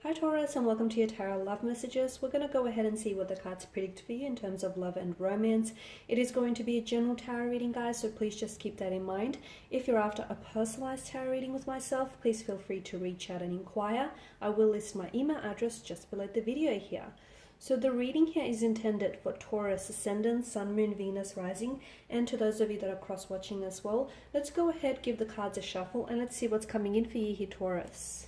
Hi Taurus, and welcome to your tarot love messages. We're going to go ahead and see what the cards predict for you in terms of love and romance. It is going to be a general tarot reading, guys, so please just keep that in mind. If you're after a personalized tarot reading with myself, please feel free to reach out and inquire. I will list my email address just below the video here. So the reading here is intended for Taurus ascendant, Sun, Moon, Venus, Rising, and to those of you that are cross-watching as well. Let's go ahead, give the cards a shuffle, and let's see what's coming in for you here, Taurus.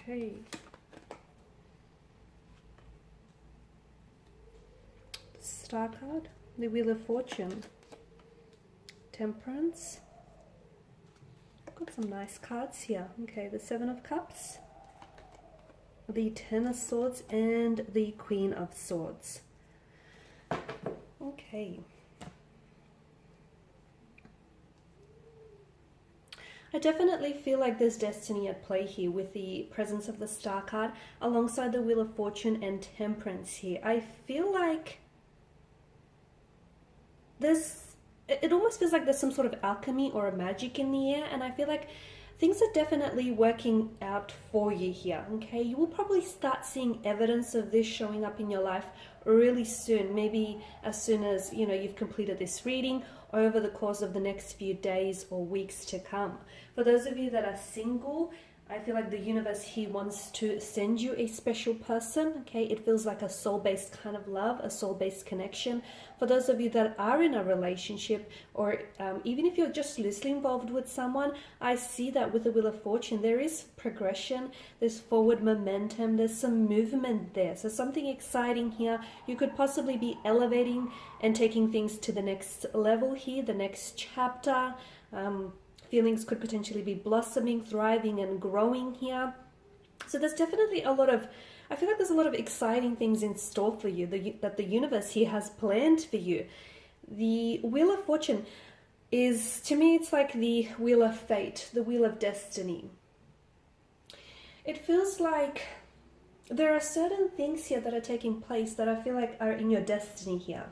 Okay. Star card, the Wheel of Fortune, Temperance. Got some nice cards here. Okay, the Seven of Cups, the Ten of Swords, and the Queen of Swords. Okay. I definitely feel like there's destiny at play here with the presence of the Star card alongside the Wheel of Fortune and Temperance here. I feel like it almost feels like there's some sort of alchemy or a magic in the air, and I feel like things are definitely working out for you here, okay? You will probably start seeing evidence of this showing up in your life really soon, maybe as soon as, you know, you've completed this reading over the course of the next few days or weeks to come. For those of you that are single, I feel like the universe here wants to send you a special person, okay? It feels like a soul-based kind of love, a soul-based connection. For those of you that are in a relationship, or even if you're just loosely involved with someone, I see that with the Wheel of Fortune, there is progression, there's forward momentum, there's some movement there. So something exciting here. You could possibly be elevating and taking things to the next level here, the next chapter. Feelings could potentially be blossoming, thriving, and growing here. So there's definitely a lot of, I feel like there's a lot of exciting things in store for you that the universe here has planned for you. The Wheel of Fortune is, to me, it's like the Wheel of Fate, the Wheel of Destiny. It feels like there are certain things here that are taking place that I feel like are in your destiny here.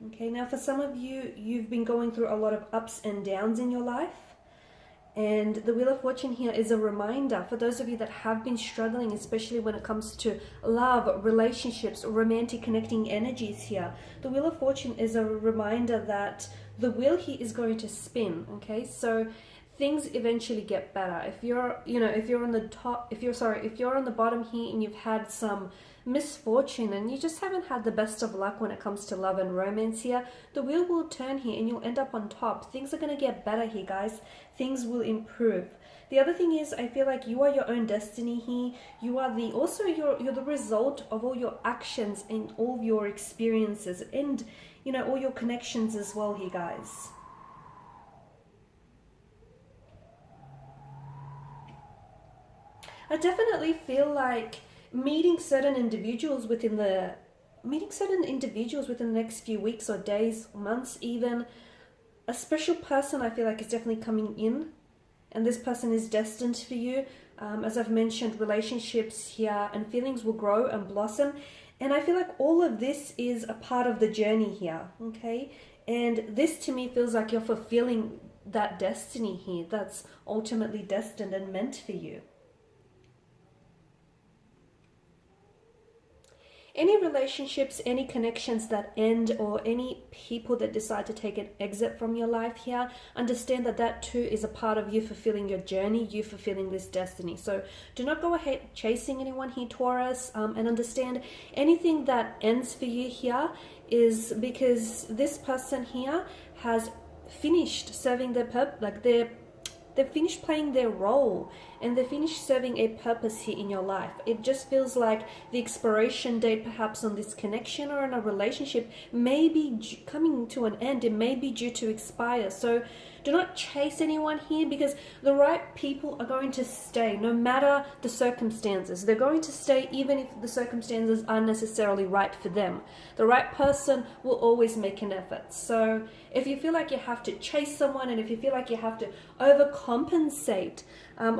Okay, now for some of you, you've been going through a lot of ups and downs in your life. And the Wheel of Fortune here is a reminder for those of you that have been struggling, especially when it comes to love, relationships, romantic connecting energies here. The Wheel of Fortune is a reminder that the wheel here is going to spin, okay? So things eventually get better. If you're on the bottom here and you've had some misfortune and you just haven't had the best of luck when it comes to love and romance here, the wheel will turn here and you'll end up on top. Things are going to get better here, guys. Things will improve. The other thing is, I feel like you are your own destiny here. You are you're the result of all your actions and all your experiences and, you know, all your connections as well here, guys. I definitely feel like meeting certain individuals within the next few weeks or days, months even. A special person I feel like is definitely coming in, and this person is destined for you. As I've mentioned, relationships here and feelings will grow and blossom, and I feel like all of this is a part of the journey here, okay? And this to me feels like you're fulfilling that destiny here that's ultimately destined and meant for you. Any relationships, any connections that end, or any people that decide to take an exit from your life here, understand that that too is a part of you fulfilling your journey, you fulfilling this destiny. So do not go ahead chasing anyone here, Taurus, and understand anything that ends for you here is because this person here has finished serving their purpose, like they've finished playing their role and they're finished serving a purpose here in your life. It just feels like the expiration date perhaps on this connection or in a relationship may be coming to an end. It may be due to expire. So do not chase anyone here, because the right people are going to stay no matter the circumstances. They're going to stay even if the circumstances aren't necessarily right for them. The right person will always make an effort. So if you feel like you have to chase someone, and if you feel like you have to overcompensate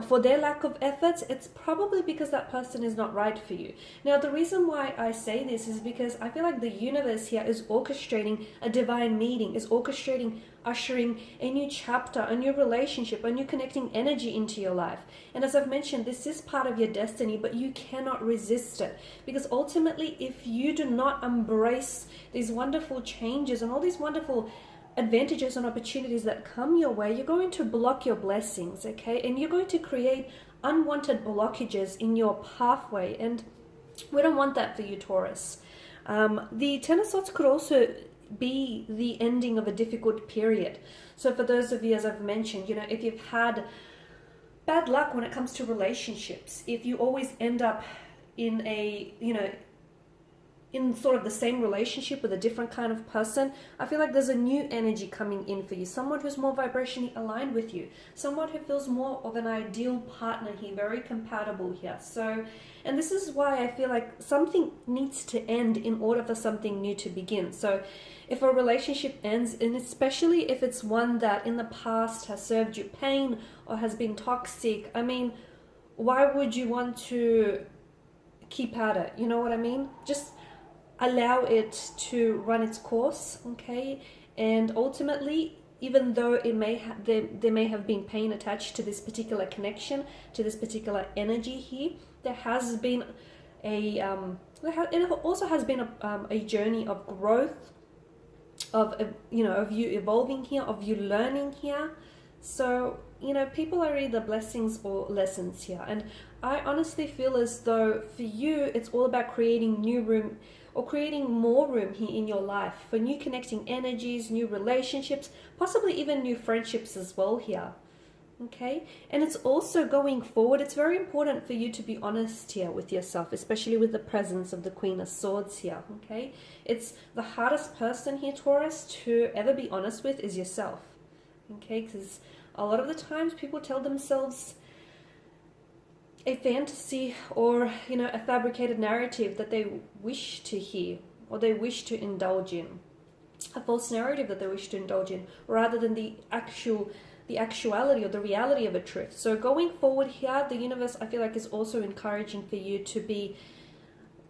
for their lack of efforts, it's probably because that person is not right for you. Now, the reason why I say this is because I feel like the universe here is orchestrating a divine meeting, is orchestrating, ushering a new chapter, a new relationship, a new connecting energy into your life. And as I've mentioned, this is part of your destiny, but you cannot resist it. Because ultimately, if you do not embrace these wonderful changes and all these wonderful advantages and opportunities that come your way, you're going to block your blessings, okay? And you're going to create unwanted blockages in your pathway, and we don't want that for you, Taurus. The Ten of Swords could also be the ending of a difficult period. So for those of you, as I've mentioned, you know, if you've had bad luck when it comes to relationships, if you always end up in a, you know, in sort of the same relationship with a different kind of person, I feel like there's a new energy coming in for you. Someone who's more vibrationally aligned with you. Someone who feels more of an ideal partner here, very compatible here. So, and this is why I feel like something needs to end in order for something new to begin. So if a relationship ends, and especially if it's one that in the past has served you pain or has been toxic, I mean, why would you want to keep at it? You know what I mean? Just allow it to run its course, okay? And ultimately, even though it may there may have been pain attached to this particular connection, to this particular energy here, there has been a it also has been a journey of growth, of you know, of you evolving here, of you learning here. So, you know, people are either blessings or lessons here, and I honestly feel as though for you it's all about creating new room, or creating more room here in your life for new connecting energies, new relationships, possibly even new friendships as well here. Okay? And it's also going forward, it's very important for you to be honest here with yourself, especially with the presence of the Queen of Swords here. Okay? It's the hardest person here, Taurus, to ever be honest with is yourself. Okay? Because a lot of the times people tell themselves a fantasy, or, you know, a fabricated narrative that they wish to hear or they wish to indulge in, a false narrative that they wish to indulge in, rather than the actuality or the reality of a truth. So going forward here, the universe, I feel like, is also encouraging for you to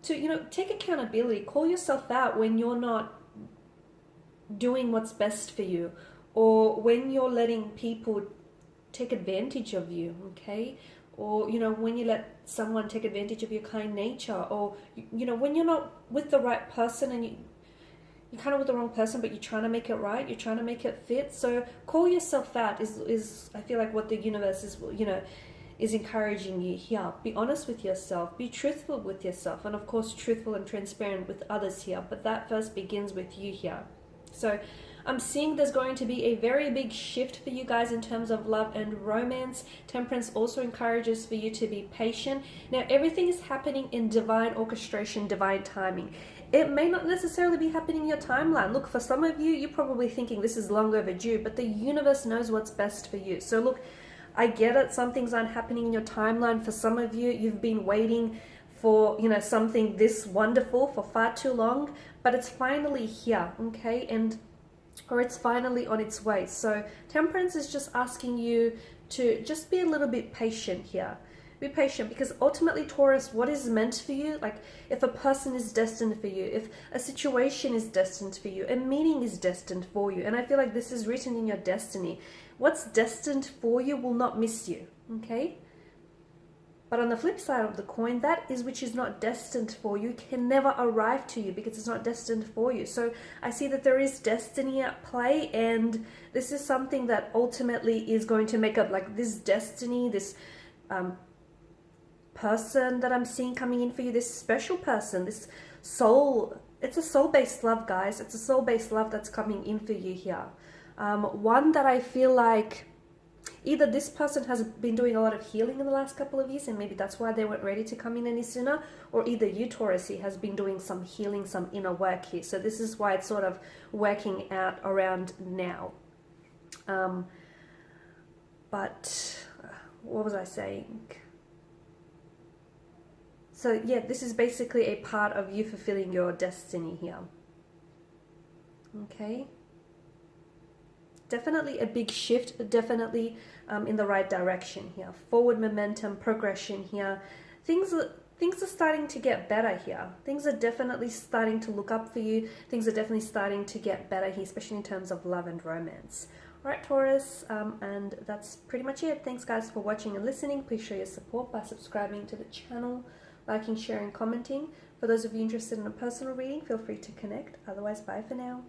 you know, take accountability, call yourself out when you're not doing what's best for you, or when you're letting people take advantage of you, okay? Or, you know, when you let someone take advantage of your kind nature, or, you know, when you're not with the right person and you're kind of with the wrong person, but you're trying to make it right, you're trying to make it fit. So call yourself out is I feel like what the universe is, you know, is encouraging you here. Be honest with yourself, be truthful with yourself, and of course truthful and transparent with others here, but that first begins with you here. So I'm seeing there's going to be a very big shift for you guys in terms of love and romance. Temperance also encourages for you to be patient. Now, everything is happening in divine orchestration, divine timing. It may not necessarily be happening in your timeline. Look, for some of you, you're probably thinking this is long overdue, but the universe knows what's best for you. So look, I get it. Some things aren't happening in your timeline. For some of you, you've been waiting for, you know, something this wonderful for far too long, but it's finally here, okay? Or it's finally on its way. So Temperance is just asking you to just be a little bit patient here. Be patient, because ultimately, Taurus, what is meant for you, like if a person is destined for you, if a situation is destined for you, a meeting is destined for you, and I feel like this is written in your destiny. What's destined for you will not miss you, okay? But on the flip side of the coin, that is which is not destined for you can never arrive to you, because it's not destined for you. So I see that there is destiny at play, and this is something that ultimately is going to make up, like, this destiny, this person that I'm seeing coming in for you, this special person, this soul. It's a soul-based love, guys. It's a soul-based love that's coming in for you here. One that I feel like either this person has been doing a lot of healing in the last couple of years, and maybe that's why they weren't ready to come in any sooner, or either you, Taurus, has been doing some healing, some inner work here. So this is why it's sort of working out around now. But what was I saying? So yeah, this is basically a part of you fulfilling your destiny here. Okay? definitely a big shift, definitely in the right direction here. Forward momentum, progression here. Things are starting to get better here. Things are definitely starting to look up for you. Things are definitely starting to get better here, especially in terms of love and romance. All right, Taurus, and that's pretty much it. Thanks, guys, for watching and listening. Please show your support by subscribing to the channel, liking, sharing, commenting. For those of you interested in a personal reading, feel free to connect. Otherwise, bye for now.